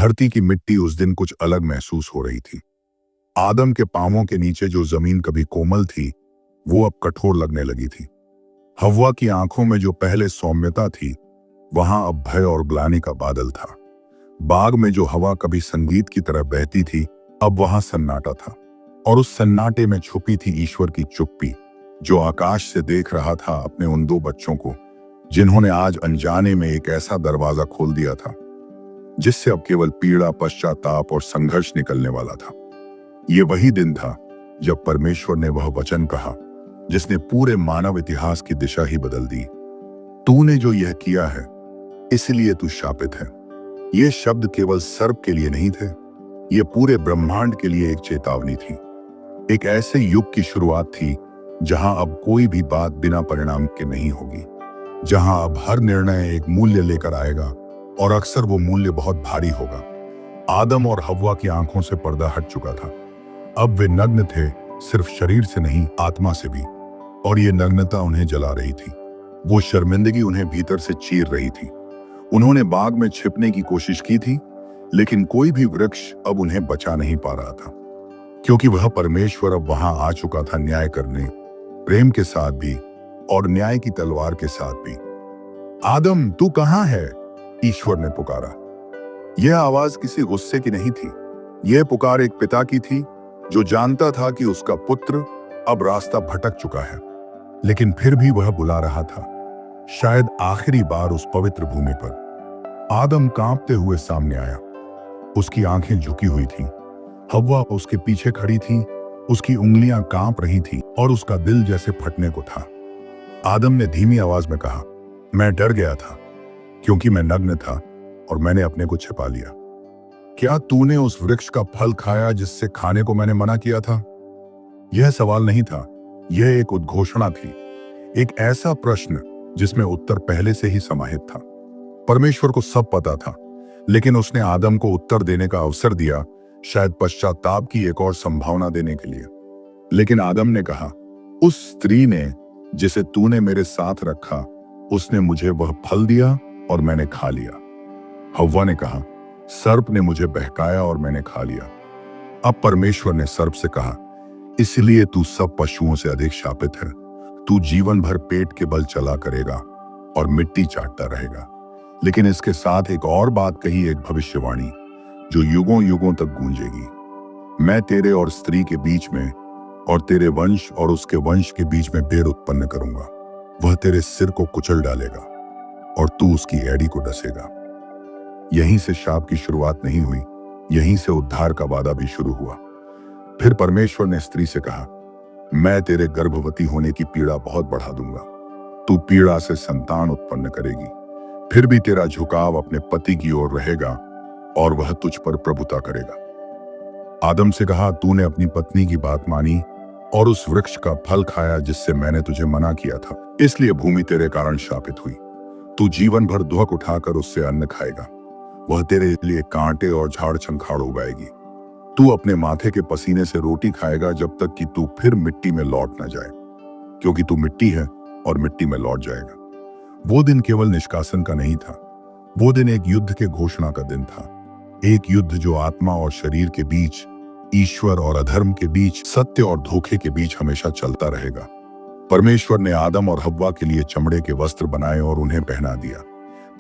धरती की मिट्टी उस दिन कुछ अलग महसूस हो रही थी। आदम के पांवों के नीचे जो जमीन कभी कोमल थी, वो अब कठोर लगने लगी थी। हव्वा की आंखों में जो पहले सौम्यता थी, वहां अब भय और ग्लानि का बादल था। बाग में जो हवा कभी संगीत की तरह बहती थी, अब वहां सन्नाटा था। और उस सन्नाटे में छुपी थी ईश्वर की चुप्पी, जो आकाश से देख रहा था अपने उन दो बच्चों को, जिन्होंने आज अनजाने में एक ऐसा दरवाजा खोल दिया था जिससे अब केवल पीड़ा, पश्चाताप और संघर्ष निकलने वाला था। ये वही दिन था जब परमेश्वर ने वह वचन कहा जिसने पूरे मानव इतिहास की दिशा ही बदल दी। तूने जो यह किया है, इसलिए तू शापित है। ये शब्द केवल सर्प के लिए नहीं थे, ये पूरे ब्रह्मांड के लिए एक चेतावनी थी। एक ऐसे युग की शुरुआत थी जहां अब कोई भी बात बिना परिणाम के नहीं होगी, जहां अब हर निर्णय एक मूल्य लेकर आएगा और अक्सर वो मूल्य बहुत भारी होगा। आदम और हव्वा की आंखों से पर्दा हट चुका था। अब वे नग्न थे, सिर्फ शरीर से नहीं, आत्मा से भी। और ये नग्नता उन्हें जला रही थी। वो शर्मिंदगी उन्हें भीतर से चीर रही थी। उन्होंने बाग में छिपने की कोशिश की थी, लेकिन कोई भी वृक्ष अब उन्हें बचा नहीं पा रहा था, क्योंकि वह परमेश्वर अब वहां आ चुका था, न्याय करने, प्रेम के साथ भी और न्याय की तलवार के साथ भी। आदम, तू कहां है? ईश्वर ने पुकारा। यह आवाज किसी गुस्से की नहीं थी। यह पुकार एक पिता की थी जो जानता था कि उसका पुत्र अब रास्ता भटक चुका है, लेकिन फिर भी वह बुला रहा था, शायद आखिरी बार उस पवित्र भूमि पर। आदम कांपते हुए सामने आया। उसकी आंखें झुकी हुई थीं। हव्वा उसके पीछे खड़ी थी। उसकी उंगलियां कांप रही थीं और उसका दिल जैसे फटने को था। आदम ने धीमी आवाज में कहा, मैं डर गया था क्योंकि मैं नग्न था और मैंने अपने को छिपा लिया। क्या तूने उस वृक्ष का फल खाया जिससे खाने को मैंने मना किया था? यह सवाल नहीं था, यह एक उद्घोषणा थी, एक ऐसा प्रश्न जिसमें उत्तर पहले से ही समाहित था। परमेश्वर को सब पता था, लेकिन उसने आदम को उत्तर देने का अवसर दिया, शायद पश्चाताप की एक और संभावना देने के लिए। लेकिन आदम ने कहा, उस स्त्री ने जिसे तूने मेरे साथ रखा, उसने मुझे वह फल दिया और मैंने खा लिया। हव्वा ने कहा, सर्प ने मुझे बहकाया और मैंने खा लिया। अब परमेश्वर ने सर्प से कहा, इसलिए तू सब पशुओं से अधिक शापित है। तू जीवन भर पेट के बल चला करेगा और मिट्टी चाटता रहेगा। लेकिन इसके साथ एक और बात कही, एक भविष्यवाणी जो युगों युगों तक गूंजेगी। मैं तेरे और स्त्री के बीच में और तेरे वंश और उसके वंश के बीच में बैर उत्पन्न करूंगा। वह तेरे सिर को कुचल डालेगा और तू उसकी एड़ी को डसेगा। यहीं से शाप की शुरुआत नहीं हुई, यहीं से उद्धार का वादा भी शुरू हुआ। फिर परमेश्वर ने स्त्री से कहा, मैं तेरे गर्भवती होने की पीड़ा बहुत बढ़ा दूंगा। तू पीड़ा से संतान उत्पन्न करेगी। फिर भी तेरा झुकाव अपने पति की ओर रहेगा और वह तुझ पर प्रभुता करेगा। आदम से कहा, तूने अपनी पत्नी की बात मानी और उस वृक्ष का फल खाया जिससे मैंने तुझे मना किया था, इसलिए भूमि तेरे कारण शापित हुई। तू जीवन भर दुहक उठाकर उससे अन्न खाएगा। वह तेरे लिए कांटे और झाड़ झंखाड़ उगाएगी। तू अपने माथे के पसीने से रोटी खाएगा जब तक कि तू फिर मिट्टी में लौट न जाए, क्योंकि तू मिट्टी है और मिट्टी में लौट जाएगा। वो दिन केवल निष्कासन का नहीं था, वो दिन एक युद्ध के घोषणा का दिन था। एक युद्ध जो आत्मा और शरीर के बीच, ईश्वर और अधर्म के बीच, सत्य और धोखे के बीच हमेशा चलता रहेगा। परमेश्वर ने आदम और हव्वा के लिए चमड़े के वस्त्र बनाए और उन्हें पहना दिया।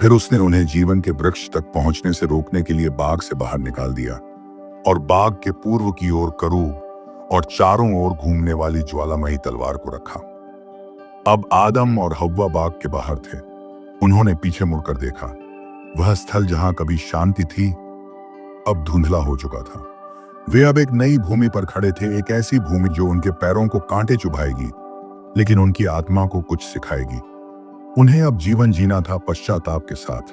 फिर उसने उन्हें जीवन के वृक्ष तक पहुंचने से रोकने के लिए बाग से बाहर निकाल दिया और बाग के पूर्व की ओर करूब और चारों ओर घूमने वाली ज्वालामयी तलवार को रखा। अब आदम और हव्वा बाग के बाहर थे। उन्होंने पीछे मुड़कर देखा। वह स्थल जहां कभी शांति थी, अब धुंधला हो चुका था। वे अब एक नई भूमि पर खड़े थे, एक ऐसी भूमि जो उनके पैरों को कांटे चुभाएगी, लेकिन उनकी आत्मा को कुछ सिखाएगी। उन्हें अब जीवन जीना था पश्चाताप के साथ।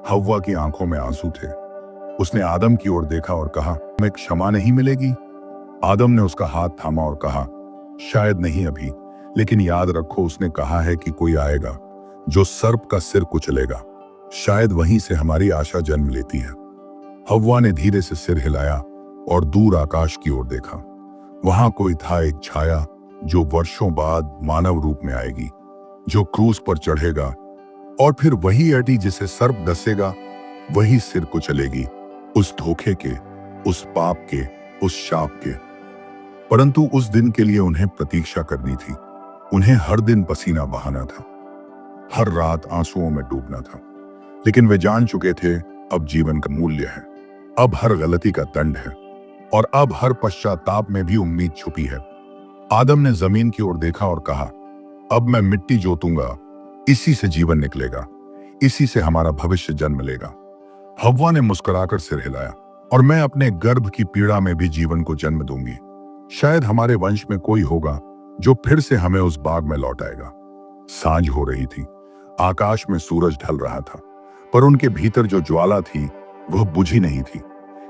हव्वा की आंखों में आंसू थे। उसने आदम की ओर देखा और कहा, हमें क्षमा नहीं मिलेगी? आदम ने उसका हाथ थामा और कहा, शायद नहीं अभी, लेकिन याद रखो, उसने कहा है कि कोई आएगा जो सर्प का सिर कुचलेगा। शायद वहीं से हमारी आशा जन्म लेती है। हव्वा ने धीरे से सिर हिलाया और दूर आकाश की ओर देखा। वहां कोई था, एक छाया जो वर्षों बाद मानव रूप में आएगी, जो क्रूस पर चढ़ेगा और फिर वही एड़ी जिसे सर्प डसेगा, वही सिर को चलेगी उस धोखे के, उस पाप के, उस शाप के। परंतु उस दिन के लिए उन्हें प्रतीक्षा करनी थी। उन्हें हर दिन पसीना बहाना था, हर रात आंसुओं में डूबना था। लेकिन वे जान चुके थे अब जीवन का मूल्य है, अब हर गलती का दंड है, और अब हर पश्चाताप में भी उम्मीद छुपी है। आदम ने जमीन की ओर देखा और कहा, अब मैं मिट्टी जोतूंगा, इसी से जीवन निकलेगा, इसी से हमारा भविष्य जन्म लेगा। हव्वा ने मुस्कुराकर सिर हिलाया, और मैं अपने गर्भ की पीड़ा में भी जीवन को जन्म दूंगी। शायद हमारे वंश में कोई होगा जो फिर से हमें उस बाग में लौटाएगा। सांझ हो रही थी, आकाश में सूरज ढल रहा था, पर उनके भीतर जो ज्वाला थी वह बुझी नहीं थी,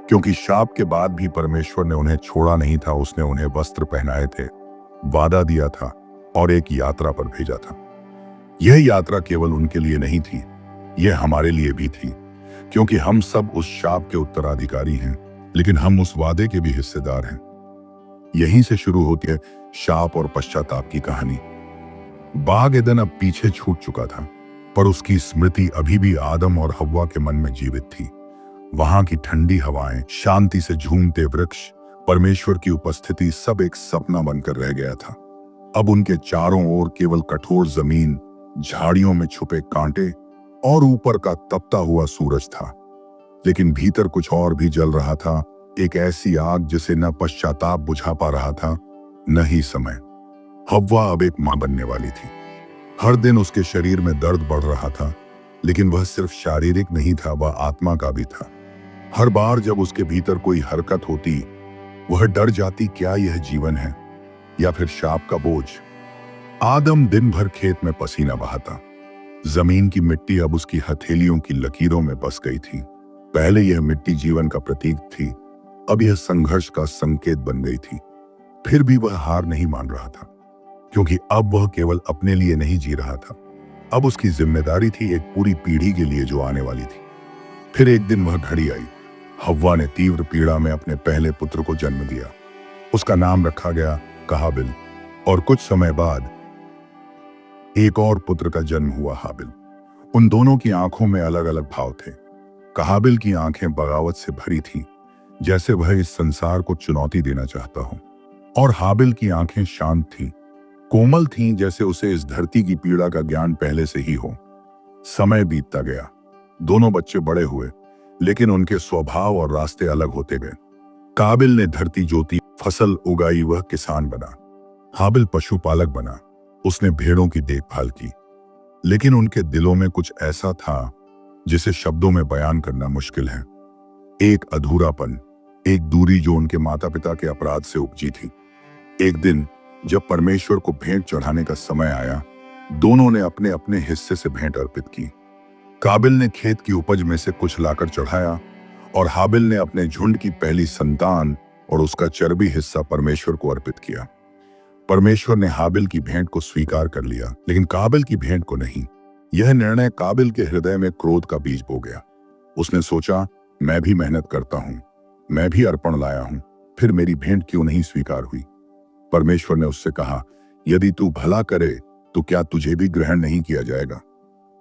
क्योंकि शाप के बाद भी परमेश्वर ने उन्हें छोड़ा नहीं था। उसने उन्हें वस्त्र पहनाए थे, वादा दिया था और एक यात्रा पर भेजा था। यह यात्रा केवल उनके लिए नहीं थी, यह हमारे लिए भी थी, क्योंकि हम सब उस शाप के उत्तराधिकारी हैं, लेकिन हम उस वादे के भी हिस्सेदार हैं। यहीं से शुरू होती है शाप और पश्चाताप की कहानी। बाग एदन अब पीछे छूट चुका था, पर उसकी स्मृति अभी भी आदम और हव्वा के मन में जीवित थी। वहां की ठंडी हवाएं, शांति से झूमते वृक्ष, परमेश्वर की उपस्थिति, सब एक सपना बनकर रह गया था। अब उनके चारों ओर केवल कठोर जमीन, झाड़ियों में छुपे कांटे और ऊपर का तपता हुआ सूरज था। लेकिन भीतर कुछ और भी जल रहा था, एक ऐसी आग जिसे न पश्चाताप बुझा पा रहा था, न ही समय। हव्वा अब एक मां बनने वाली थी। हर दिन उसके शरीर में दर्द बढ़ रहा था, लेकिन वह सिर्फ शारीरिक नहीं था, वह आत्मा का भी था। हर बार जब उसके भीतर कोई हरकत होती, वह डर जाती, क्या यह जीवन है या फिर शाप का बोझ। आदम दिन भर खेत में पसीना बहाता। जमीन की मिट्टी अब उसकी हथेलियों की लकीरों में बस गई थी। पहले यह मिट्टी जीवन का प्रतीक थी, अब यह संघर्ष का संकेत बन गई थी। फिर भी वह हार नहीं मान रहा था, क्योंकि अब वह केवल अपने लिए नहीं जी रहा था, अब उसकी जिम्मेदारी थी एक पूरी पीढ़ी के लिए जो आने वाली थी। फिर एक दिन वह घड़ी आई। हव्वा ने तीव्र पीड़ा में अपने पहले पुत्र को जन्म दिया। उसका नाम रखा गया काबिल, और कुछ समय बाद एक और पुत्र का जन्म हुआ, हाबिल। उन दोनों की आंखों में अलग अलग भाव थे। काबिल की आंखें बगावत से भरी थीं, जैसे वह इस संसार को चुनौती देना चाहता हो, और हाबिल की आंखें शांत थीं, कोमल थीं, जैसे उसे इस धरती की पीड़ा का ज्ञान पहले से ही हो। समय बीतता गया, दोनों बच्चे बड़े हुए, लेकिन उनके स्वभाव और रास्ते अलग होते गए। काबिल ने धरती जोती, फसल उगाई, वह किसान बना। हाबिल पशुपालक बना, उसने भेड़ों की देखभाल की। लेकिन उनके दिलों में कुछ ऐसा था जिसे शब्दों में बयान करना मुश्किल है। एक अधूरापन, एक दूरी जो उनके माता पिता के अपराध से उपजी थी। एक दिन जब परमेश्वर को भेंट चढ़ाने का समय आया, दोनों ने अपने अपने हिस्से से भेंट अर्पित की। काबिल ने खेत की उपज में से कुछ लाकर चढ़ाया, और हाबिल ने अपने झुंड की पहली संतान और उसका चर्बी हिस्सा परमेश्वर को अर्पित किया। परमेश्वर ने हाबिल की भेंट को स्वीकार कर लिया, लेकिन काबिल की भेंट को नहीं। यह निर्णय काबिल के हृदय में क्रोध का बीज बो गया। उसने सोचा, मैं भी मेहनत करता हूं, मैं भी अर्पण लाया हूं, फिर मेरी भेंट क्यों नहीं स्वीकार हुई। परमेश्वर ने उससे कहा, यदि तू भला करे तो क्या तुझे भी ग्रहण नहीं किया जाएगा,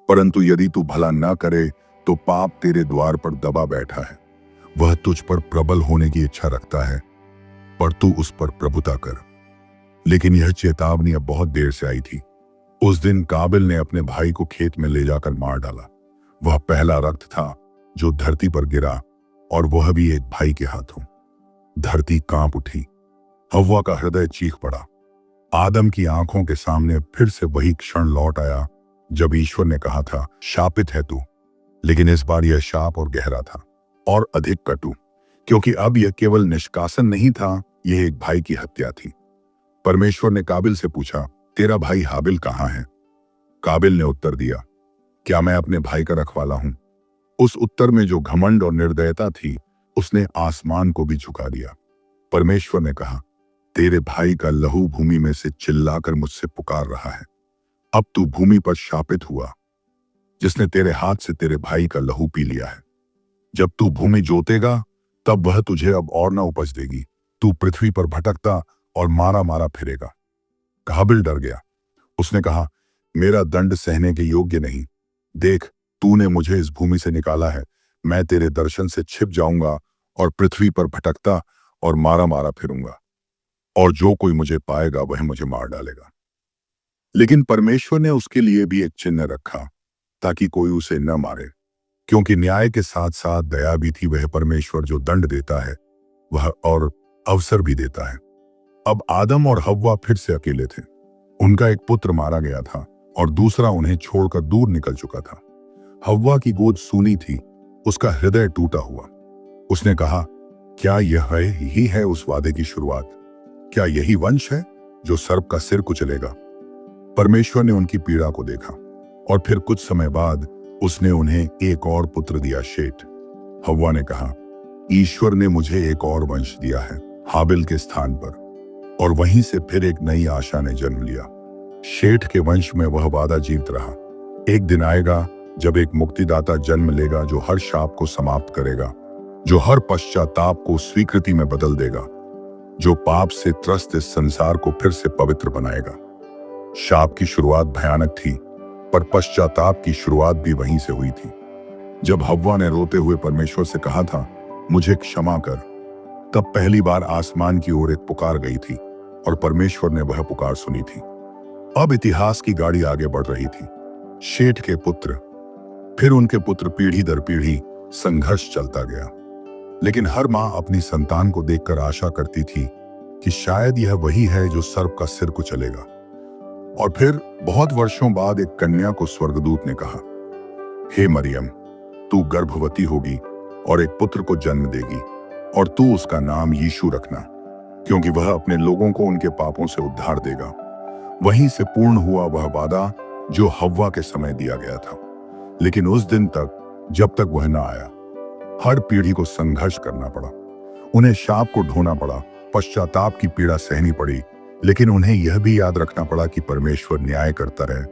परंतु यदि तू भला न करे तो पाप तेरे द्वार पर दबा बैठा है। वह तुझ पर प्रबल होने की इच्छा रखता है, पर तू उस पर प्रभुता कर। लेकिन यह चेतावनी अब बहुत देर से आई थी। उस दिन काबिल ने अपने भाई को खेत में ले जाकर मार डाला। वह पहला रक्त था जो धरती पर गिरा, और वह भी एक भाई के हाथों। धरती कांप उठी, हव्वा का हृदय चीख पड़ा। आदम की आंखों के सामने फिर से वही क्षण लौट आया जब ईश्वर ने कहा था, शापित है तू। लेकिन इस बार यह शाप और गहरा था, और अधिक कटु, क्योंकि अब यह केवल निष्कासन नहीं था, यह एक भाई की हत्या थी। परमेश्वर ने काबिल से पूछा, तेरा भाई हाबिल कहाँ है? काबिल ने उत्तर दिया, क्या मैं अपने भाई का रखवाला हूं? उस उत्तर में जो घमंड और निर्दयता थी, उसने आसमान को भी झुका दिया। परमेश्वर ने कहा, तेरे भाई का लहू भूमि में से चिल्लाकर मुझसे पुकार रहा है। अब तू भूमि पर शापित हुआ, जिसने तेरे हाथ से तेरे भाई का लहू पी लिया है। जब तू भूमि जोतेगा, तब वह तुझे अब और न उपज देगी। तू पृथ्वी पर भटकता और मारा मारा फिरेगा। काबिल डर गया। उसने कहा, मेरा दंड सहने के योग्य नहीं। देख, तूने मुझे इस भूमि से निकाला है, मैं तेरे दर्शन से छिप जाऊंगा और पृथ्वी पर भटकता और मारा मारा फिरूंगा, और जो कोई मुझे पाएगा वह मुझे मार डालेगा। लेकिन परमेश्वर ने उसके लिए भी एक चिन्ह रखा, ताकि कोई उसे न मारे, क्योंकि न्याय के साथ साथ दया भी थी। वह परमेश्वर जो दंड देता है वह और अवसर भी देता है। अब आदम और हव्वा फिर से अकेले थे। उनका एक पुत्र मारा गया था और दूसरा उन्हें छोड़कर दूर निकल चुका था। हव्वा की गोद सूनी थी, उसका हृदय टूटा हुआ। उसने कहा, क्या यह ही है उस वादे की शुरुआत? क्या यही वंश है जो सर्प का सिर कुचलेगा? परमेश्वर ने उनकी पीड़ा को देखा और फिर कुछ समय बाद उसने उन्हें एक और पुत्र दिया, शेट। हव्वा ने कहा, ईश्वर ने मुझे एक और वंश दिया है, हाबिल के स्थान पर। और वहीं से फिर एक नई आशा ने जन्म लिया। शेठ के वंश में वह वादा जीवित रहा। एक दिन आएगा जब एक मुक्तिदाता जन्म लेगा जो हर शाप को समाप्त करेगा, जो हर पश्चाताप को स्वीकृति में बदल देगा, जो पाप से त्रस्त इस संसार को फिर से पवित्र बनाएगा। शाप की शुरुआत भयानक थी, पर पश्चाताप की शुरुआत भी वहीं से हुई थी। जब हव्वा ने रोते हुए परमेश्वर से कहा था, मुझे क्षमा कर, तब पहली बार आसमान की ओर एक पुकार गई थी और परमेश्वर ने वह पुकार सुनी थी। अब इतिहास की गाड़ी आगे बढ़ रही थी। शेठ के पुत्र, फिर उनके पुत्र, पीढ़ी दर पीढ़ी संघर्ष चलता गया। लेकिन हर मां अपनी संतान को देखकर आशा करती थी कि शायद यह वही है जो सर्प का सिर कुचलेगा। और फिर बहुत वर्षों बाद एक कन्या को स्वर्गदूत ने कहा, हे मरियम, तू गर्भवती होगी और एक पुत्र को जन्म देगी, और तू उसका नाम यीशु रखना, क्योंकि वह अपने लोगों को उनके पापों से उद्धार देगा। वहीं से पूर्ण हुआ वह वादा जो हव्वा के समय दिया गया था। लेकिन उस दिन तक, जब तक वह न आया, हर पीढ़ी को संघर्ष करना पड़ा। उन्हें शाप को ढोना पड़ा, पश्चाताप की पीड़ा सहनी पड़ी। लेकिन उन्हें यह भी याद रखना पड़ा कि परमेश्वर न्याय करता है,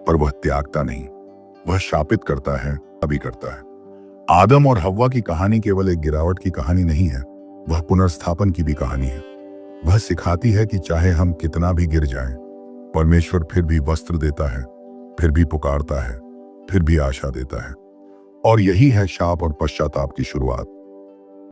पर वह त्यागता नहीं। वह शापित करता है, अभी करता है। आदम और हव्वा की कहानी केवल एक गिरावट की कहानी नहीं है, वह पुनर्स्थापन की भी कहानी है। वह सिखाती है कि चाहे हम कितना भी गिर जाएं, परमेश्वर फिर भी वस्त्र देता है, फिर भी पुकारता है, फिर भी आशा देता है। और यही है शाप और पश्चाताप की शुरुआत।